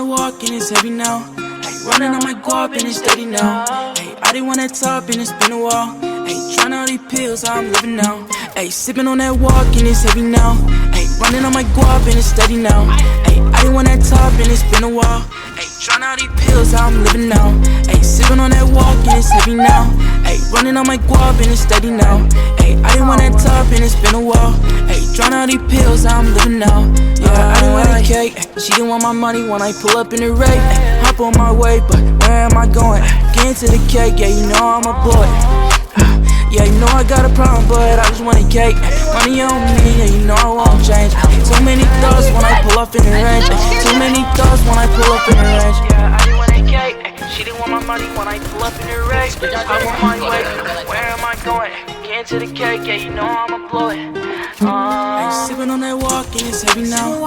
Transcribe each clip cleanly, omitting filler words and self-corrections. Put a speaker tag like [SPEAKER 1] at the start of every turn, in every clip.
[SPEAKER 1] walk and it's heavy now. Ay, running on my guap and it's steady now. Ay, I didn't want that top and it's been a while. Ay, trying all these pills, how I'm living now. Ay, sipping on that walk and it's heavy now. Ay, running on my guap and it's steady now. Ay, I didn't want that top and it's been a while. Ay, trying all these pills, how I'm living now. Ay, sipping on that walk and it's heavy now. Ay, running on my guap and it's steady now. Ay, I didn't want that top and it's been a while. Ay, trying all these pills, how I'm living now. Yeah, I didn't want that cake. She didn't want my money when I pull up in the rate. Hop on my way, but where am I going? Get into the cake, yeah, you know I'm a boy. Yeah, you know I got a problem, but I just want a cake. Money on me, yeah, you know I won't change. Too many thoughts when I pull up in the range. Too many thoughts when I pull up in the range. Yeah, I didn't want a cake. She didn't want my money when I pull up in the range. I'm on my way, where am I going? Get into the cake, yeah, you know I'm a boy. Sipping on that walk and it's heavy now.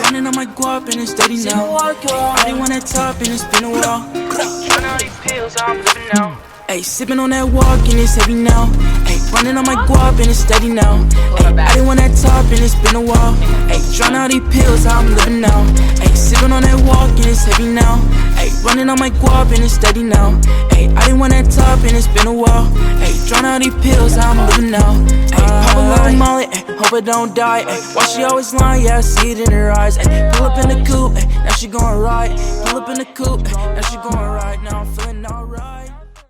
[SPEAKER 1] Running on my guap and it's steady now. I didn't want that top and it's been a while. Trying all these pills, how I'm living now. Ayy, sipping on that walk and it's heavy now. Ayy, running on my guap and it's steady now. Ayy, I didn't want that top and it's been a while. Ayy, trying all these pills, how I'm living now. Ayy, sipping on that walk and it's heavy now. Ayy, running on my guap and it's steady now. Ayy, I didn't want that top and it's been a while. Ayy, trying all these pills, how I'm living now. Ayy, pop a little molly, hope I don't die. Why she always lying? Yeah, I see it in her eyes. Pull up in the coupe, now she gon' ride. Pull up in the coupe, now she gon' ride now.